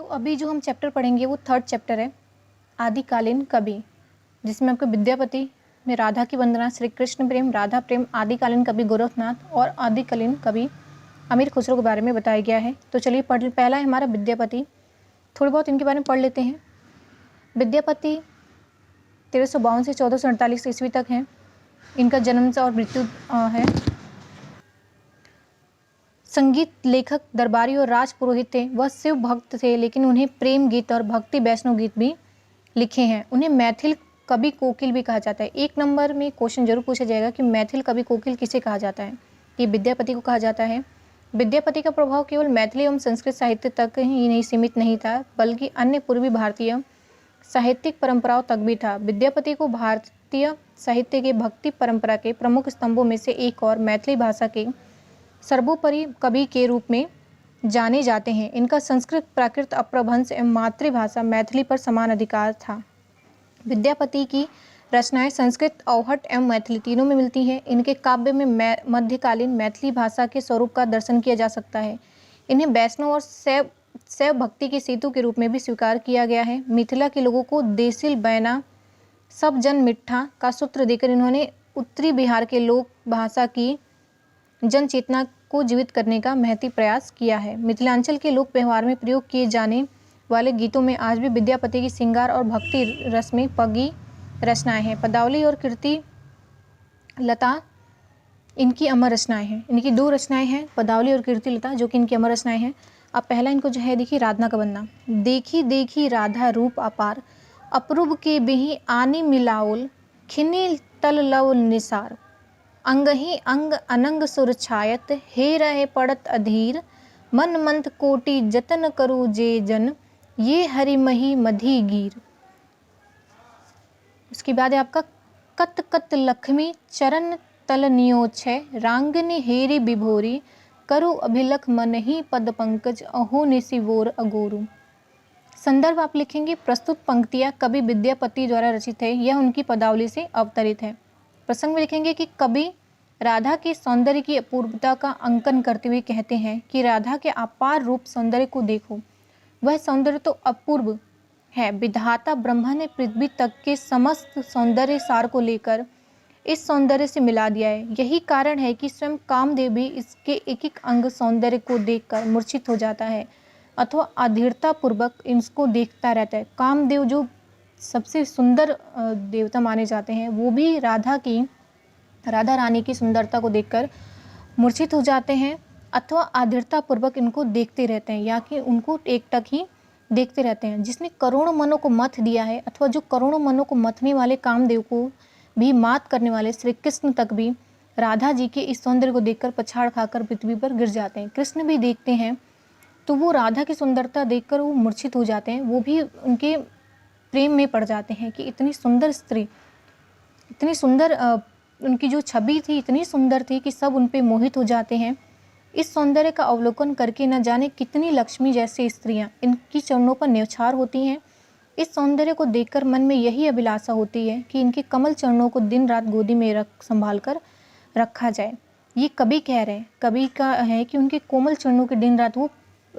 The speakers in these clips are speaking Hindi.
तो अभी जो हम चैप्टर पढ़ेंगे वो थर्ड चैप्टर है, आदिकालीन कवि, जिसमें आपको विद्यापति में राधा की वंदना, श्री कृष्ण प्रेम, राधा प्रेम, आदिकालीन कवि गोरखनाथ और आदिकालीन कवि अमीर खुसरो के बारे में बताया गया है। तो चलिए पहला है हमारा विद्यापति। थोड़ी बहुत इनके बारे में पढ़ लेते हैं। विद्यापति 1352 से 1448 ईस्वी तक हैं। इनका जन्म और मृत्यु है। संगीत लेखक, दरबारी और राज पुरोहित थे। वह शिव भक्त थे, लेकिन उन्हें प्रेम गीत और भक्ति वैष्णव गीत भी लिखे हैं। उन्हें मैथिल कवि कोकिल भी कहा जाता है। एक नंबर में क्वेश्चन जरूर पूछा जाएगा कि मैथिल कवि कोकिल किसे कहा जाता है। ये विद्यापति को कहा जाता है। विद्यापति का प्रभाव केवल मैथिली एवं संस्कृत साहित्य तक ही नहीं सीमित नहीं था, बल्कि अन्य पूर्वी भारतीय साहित्यिक परंपराओं तक भी था। विद्यापति को भारतीय साहित्य के भक्ति परंपरा के प्रमुख स्तंभों में से एक और मैथिली भाषा के सर्वोपरि कवि के रूप में जाने जाते हैं। इनका संस्कृत, प्राकृत, अपभ्रंश एवं मातृभाषा मैथिली पर समान अधिकार था। विद्यापति की रचनाएं संस्कृत, अवहट एवं मैथिली तीनों में मिलती हैं। इनके काव्य में मध्यकालीन मैथिली भाषा के स्वरूप का दर्शन किया जा सकता है। इन्हें वैष्णव और शैव भक्ति के सेतु के रूप में भी स्वीकार किया गया है। मिथिला के लोगों को देसिल बैना सब जन मिठा का सूत्र देकर इन्होंने उत्तरी बिहार के लोक भाषा की जन चेतना को जीवित करने का महती प्रयास किया है। मिथिलांचल के लोक व्यवहार में प्रयोग किए जाने वाले गीतों में आज भी विद्यापति की श्रृंगार और भक्ति रस में पगी रचनाएं हैं। पदावली और कीर्ति लता इनकी अमर रचनाएं हैं। इनकी दो रचनाएं हैं, पदावली और कीर्ति लता, जो कि इनकी अमर रचनाएं हैं। अब पहला इनको जो है देखिए, राधा का वंदना। देखी देखी राधा रूप अपार, अपूर्व के बिहि आनी मिलाओल, खिनी तल लव निसार, अंगहि अंग अनंग सुर छायत, हे रहे पड़त अधीर, मन मंथ कोटि जतन करु जे जन, ये हरि मही मधी गीर। उसके बाद है आपका कत कत लक्ष्मी चरण तल नियोछय, रांगनी हेरी विभोरी, करु अभिलख मन ही पद पंकज, अहो निशिवोर अगोरु। संदर्भ आप लिखेंगे, प्रस्तुत पंक्तियां कवि विद्यापति द्वारा रचित है। यह उनकी पदावली से अवतरित है। प्रसंग में लिखेंगे कि कवि राधा के सौंदर्य की अपूर्वता का अंकन करते हुए कहते हैं कि राधा के अपार रूप सौंदर्य को देखो, वह सौंदर्य तो अपूर्व है। विधाता ब्रह्मा ने पृथ्वी तक के समस्त सौंदर्य सार को लेकर इस सौंदर्य से मिला दिया है। यही कारण है कि स्वयं कामदेव भी इसके एक एक अंग सौंदर्य को देखकर मूर्छित हो जाता है अथवा अधीरता पूर्वक इसको देखता रहता है। कामदेव जो सबसे सुंदर देवता माने जाते हैं, वो भी राधा रानी की सुंदरता को देखकर मूर्छित हो जाते हैं अथवा आधीरता पूर्वक इनको देखते रहते हैं, या कि उनको एकटक ही देखते रहते हैं। जिसने करोड़ों मनों को मथ दिया है, अथवा जो करोड़ों मनों को मथने वाले कामदेव को भी मात करने वाले श्री कृष्ण तक भी राधा जी के इस सौंदर्य को देखकर पछाड़ खाकर पृथ्वी पर गिर जाते हैं। कृष्ण भी देखते हैं तो वो राधा की सुंदरता देखकर वो मूर्छित हो जाते हैं। वो भी उनके प्रेम में पड़ जाते हैं कि इतनी सुंदर स्त्री, इतनी सुंदर उनकी जो छवि थी इतनी सुंदर थी कि सब उन पे मोहित हो जाते हैं। इस सौंदर्य का अवलोकन करके न जाने कितनी लक्ष्मी जैसी स्त्रियां इनकी चरणों पर न्यौछावर होती हैं। इस सौंदर्य को देखकर मन में यही अभिलाषा होती है कि इनके कमल चरणों को दिन रात गोदी में संभाल कर रखा जाए। ये कवि कह रहे हैं, कवि का है कि उनके कोमल चरणों के दिन रात वो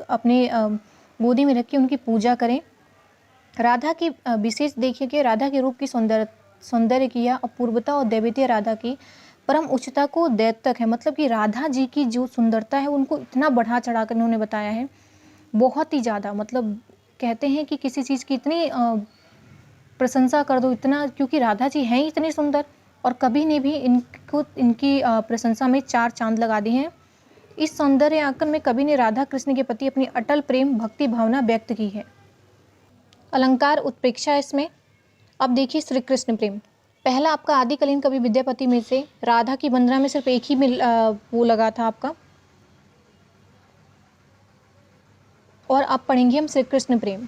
अपने गोदी में रख के उनकी पूजा करें। राधा की विशेष देखिए कि राधा के रूप की सौंदर्य की या अपूर्वता और दैवीय राधा की परम उच्चता को दैत्य है। मतलब कि राधा जी की जो सुंदरता है उनको इतना बढ़ा चढ़ा कर उन्होंने बताया है, बहुत ही ज़्यादा। मतलब कहते हैं कि किसी चीज़ की इतनी प्रशंसा कर दो, इतना, क्योंकि राधा जी हैं इतनी सुंदर और कवि ने भी इनकी प्रशंसा में 4 चांद लगा दिए हैं। इस सौंदर्य आंकन में कवि ने राधा कृष्ण के प्रति अपनी अटल प्रेम भक्ति भावना व्यक्त की है। अलंकार उत्प्रेक्षा इसमें। अब देखिए श्री कृष्ण प्रेम। पहला आपका आदिकालीन कवि विद्यापति में से राधा की वंदना में सिर्फ एक ही वो लगा था आपका। और अब पढ़ेंगे हम श्री कृष्ण प्रेम।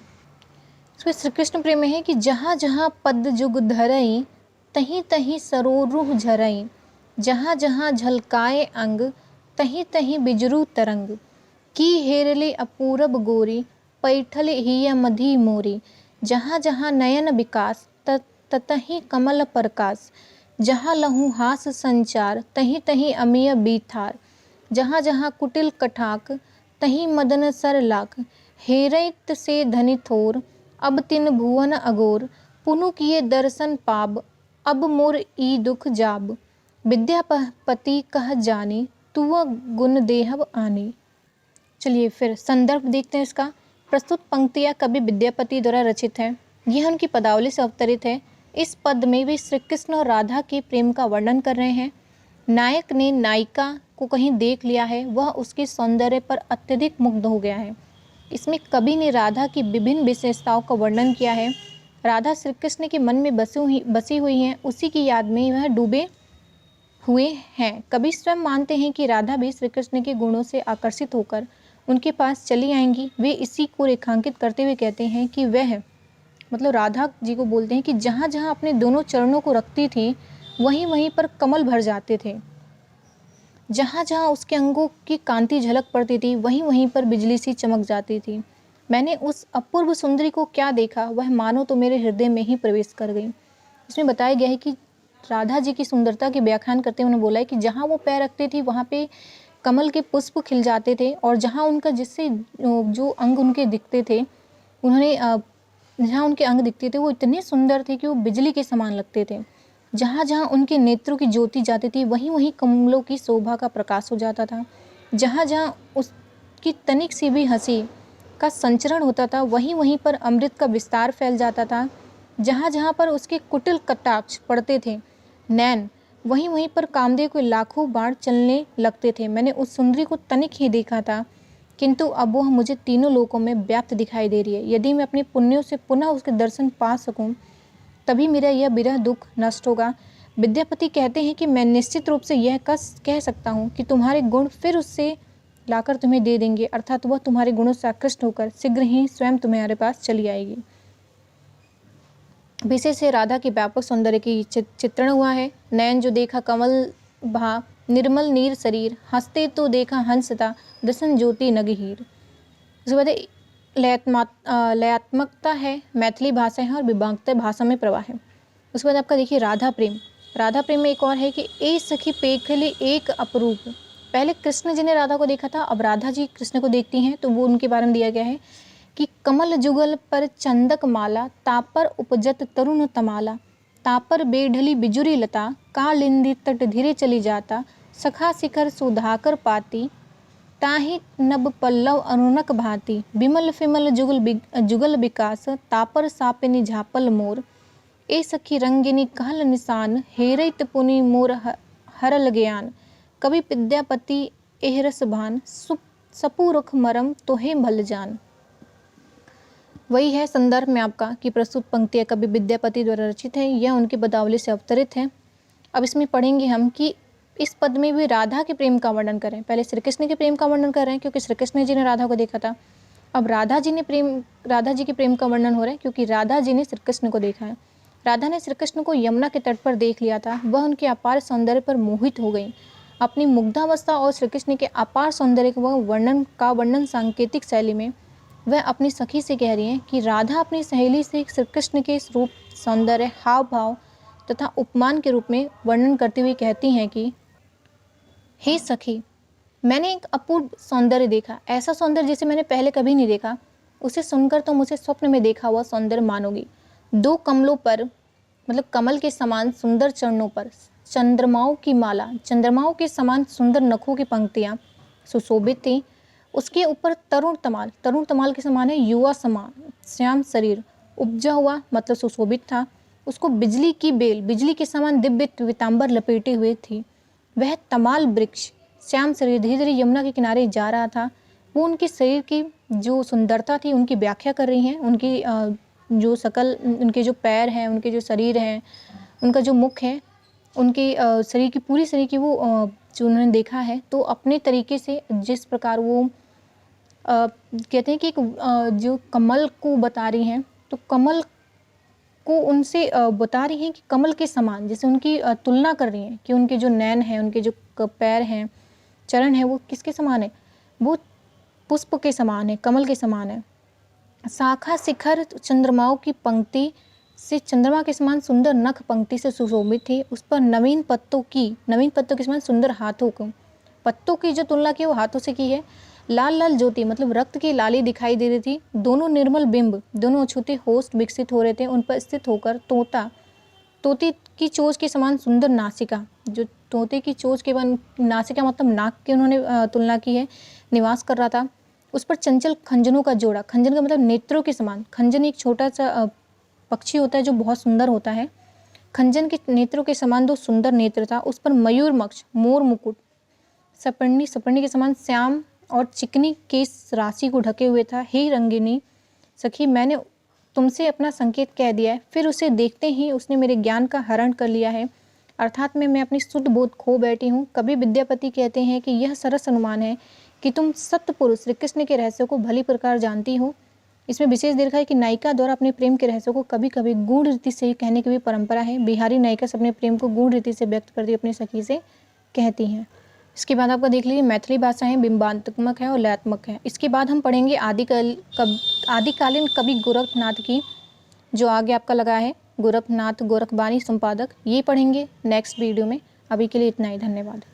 इसमें श्री कृष्ण प्रेम में है कि जहाँ जहाँ पद जुग धरई, तहीं तहीं सरोरुह झरई, जहाँ जहाँ झलकाए अंग, तहीं तहीं बिजरू तरंग, की हेरले अपूरब गोरी, पैठल हिया मधी मोरी, जहाँ जहाँ नयन विकास, ततहीं कमल प्रकाश, जहाँ लहू हास संचार, तहीं तहीं अमीय बीथार, जहाँ जहाँ कुटिल कठाक, तहीं मदन सर लाख, हेरैत से धनि थोर, अब तिन भुवन अगोर, पुनु किए दर्शन पाब, अब मोर ई दुख जाब, विद्यापति कह जानी, तुअ गुण देहब आनी। चलिए फिर संदर्भ देखते हैं इसका। प्रस्तुत पंक्तियाँ कवि विद्यापति द्वारा रचित है। यह उनकी पदावली से अवतरित है। इस पद में वे श्री कृष्ण और राधा के प्रेम का वर्णन कर रहे हैं। नायक ने नायिका को कहीं देख लिया है, वह उसके सौंदर्य पर अत्यधिक मुग्ध हो गया है। इसमें कवि ने राधा की विभिन्न विशेषताओं का वर्णन किया है। राधा श्री कृष्ण के मन में बसी हुई हैं, उसी की याद में वह डूबे हुए हैं। कवि स्वयं मानते हैं कि राधा भी श्री कृष्ण के गुणों से आकर्षित होकर उनके पास चली आएंगी। वे इसी को रेखांकित करते हुए कहते हैं कि वह मतलब राधा जी को बोलते हैं कि जहाँ जहाँ अपने दोनों चरणों को रखती थी, वहीं वहीं पर कमल भर जाते थे। जहाँ जहाँ उसके अंगों की कांति झलक पड़ती थी, वहीं वहीं पर बिजली सी चमक जाती थी। मैंने उस अपूर्व सुंदरी को क्या देखा, वह मानो तो मेरे हृदय में ही प्रवेश कर गई। इसमें बताया गया है कि राधा जी की सुंदरता के व्याख्यान करते हुए उन्होंने बोला है कि जहाँ वो पैर रखती थी, वहाँ पे कमल के पुष्प खिल जाते थे, और जहाँ उनका जिससे जो अंग उनके दिखते थे, उन्होंने जहाँ उनके अंग दिखते थे वो इतने सुंदर थे कि वो बिजली के समान लगते थे। जहाँ जहाँ उनके नेत्रों की ज्योति जाती थी, वहीं वहीं कमलों की शोभा का प्रकाश हो जाता था। जहाँ जहाँ उसकी तनिक सी भी हंसी का संचरण होता था, वहीं वहीं पर अमृत का विस्तार फैल जाता था। जहाँ जहाँ पर उसके कुटिल कटाक्ष पड़ते थे नैन, वहीं वहीं पर कामदेव के लाखों बाण चलने लगते थे। मैंने उस सुंदरी को तनिक ही देखा था, किंतु अब वह मुझे तीनों लोकों में व्याप्त दिखाई दे रही है। यदि मैं अपने पुण्यों से पुनः उसके दर्शन पा सकूं, तभी मेरा यह विरह दुख नष्ट होगा। विद्यापति कहते हैं कि मैं निश्चित रूप से यह कह सकता हूँ कि तुम्हारे गुण फिर उससे लाकर तुम्हें दे देंगे, अर्थात वह तुम्हारे गुणों से आकृष्ट होकर शीघ्र ही स्वयं तुम्हारे पास चली आएगी। विशेष से राधा के व्यापक सौंदर्य की चित्रण हुआ है। नयन जो देखा कमल भा, निर्मल नीर शरीर, हंसते तो देखा हंसता, दसन ज्योति नगहीर। उसके बाद लयात्मकता है, मैथिली भाषा है, और विभागता भाषा में प्रवाह है। उसके बाद आपका देखिए राधा प्रेम। राधा प्रेम में एक और है कि ए सखी पेखली एक अपरूप। पहले कृष्ण जी ने राधा को देखा था, अब राधा जी कृष्ण को देखती हैं, तो वो उनके बारे में दिया गया है कि कमल जुगल पर चंदक माला, तापर उपजत तरुण तमाला, तापर बेढली बिजुरी लता, कालिंदी तट धीरे चली जाता, सखा शिखर सुधाकर पाती, ताहि नब पल्लव अरुणक भांति, बिमल फिमल जुगल विकास, तापर सापिनी झापल मोर, ए सखी रंगिनी कहल निशान, हेरैत पुनि मोर हरल ज्ञान, कवि विद्यापति एहरस भान, सपुरुख मरम तोहे भल जान। वही है संदर्भ में आपका कि प्रस्तुत पंक्तियाँ कवि विद्यापति द्वारा रचित है, यह उनकी पदावली से अवतरित है। अब इसमें पढ़ेंगे हम कि इस पद में भी राधा के प्रेम का वर्णन करें। पहले श्री कृष्ण के प्रेम का वर्णन कर रहे हैं क्योंकि श्री कृष्ण जी ने राधा को देखा था। अब राधा जी के प्रेम का वर्णन हो रहा है क्योंकि राधा जी ने श्री कृष्ण को देखा है। राधा ने श्री कृष्ण को यमुना के तट पर देख लिया था। वह उनके अपार सौंदर्य पर मोहित हो गई। अपनी मुग्धावस्था और श्री कृष्ण के अपार सौंदर्य का वर्णन सांकेतिक शैली में वह अपनी सखी से कह रही हैं कि राधा अपनी सहेली से श्री कृष्ण के रूप, सौंदर्य, हाव भाव तथा उपमान के रूप में वर्णन करते हुए कहती हैं कि हे सखी, मैंने एक अपूर्व सौंदर्य देखा, ऐसा सौंदर्य जिसे मैंने पहले कभी नहीं देखा। उसे सुनकर तो मुझे स्वप्न में देखा हुआ सौंदर्य मानोगी। दो कमलों पर, मतलब कमल के समान सुंदर चरणों पर चंद्रमाओं की माला, चंद्रमाओं के समान सुंदर नखों की पंक्तियाँ सुशोभित थी। उसके ऊपर तरुण तमाल के समान है युवा समान श्याम शरीर उपजा हुआ, मतलब सुशोभित था। उसको बिजली की बेल, बिजली के समान दिव्य पीतांबर लपेटे हुए थी। वह तमाल वृक्ष श्याम शरीर धीरे धीरे यमुना के किनारे जा रहा था। वो उनके शरीर की जो सुंदरता थी उनकी व्याख्या कर रही हैं। उनकी जो शकल, उनके जो पैर हैं, उनके जो शरीर हैं, उनका जो मुख है, उनके शरीर की पूरी शरीर की वो जो उन्होंने देखा है, तो अपने तरीके से जिस प्रकार वो कहते हैं कि जो कमल को बता रही हैं, तो कमल को उनसे बता रही हैं कि कमल के समान, जैसे उनकी तुलना कर रही हैं कि उनके जो नैन हैं, उनके जो पैर हैं, चरण है, वो किसके समान है? वो पुष्प के समान है, कमल के समान है। शाखा शिखर चंद्रमाओं की पंक्ति से चंद्रमा के समान सुंदर नख पंक्ति से सुशोभित थी। उस पर नवीन पत्तों के समान सुंदर हाथों को, पत्तों की जो तुलना की वो हाथों से की है। लाल लाल ज्योति मतलब रक्त की लाली दिखाई दे रही थी। दोनों निर्मल बिंब, दोनों अछूते होस्ट विकसित हो रहे थे। उन पर स्थित होकर तोते की चोंच के समान सुंदर नासिका, जो तोते की चोंच के बन नासिका मतलब नाक की उन्होंने तुलना की है, निवास कर रहा था। उस पर चंचल खंजनों का जोड़ा, खंजन का मतलब नेत्रों के समान। खंजन एक छोटा सा पक्षी होता है जो बहुत सुंदर होता है। खंजन के नेत्रों के समान दो सुंदर नेत्र था। उस पर मयूर मक्ष, मोर मुकुट, सपरनी के समान श्याम और चिकनी केस राशि को ढके हुए था। हे रंगिनी सखी, मैंने तुमसे अपना संकेत कह दिया है, फिर उसे देखते ही उसने मेरे ज्ञान का हरण कर लिया है, अर्थात मैं अपनी शुद्ध बोध खो बैठी हूँ। कवि विद्यापति कहते हैं कि यह सरस अनुमान है कि तुम सत्य पुरुष श्री कृष्ण के रहस्य को भली प्रकार जानती हो। इसमें विशेष देखा है कि नायिका द्वारा अपने प्रेम के रहस्य को कभी कभी गूढ़ रीति से कहने की भी परंपरा है। बिहारी नायिका अपने प्रेम को गूढ़ रीति से व्यक्त करती अपनी सखी से कहती हैं। इसके बाद आपका देख लीजिए मैथिली भाषाएं बिंबात्मक है और लयात्मक है। इसके बाद हम पढ़ेंगे आदिकालीन कवि गोरखनाथ की, जो आगे आपका लगा है गोरखनाथ गोरखबानी संपादक, ये पढ़ेंगे नेक्स्ट वीडियो में। अभी के लिए इतना ही, धन्यवाद।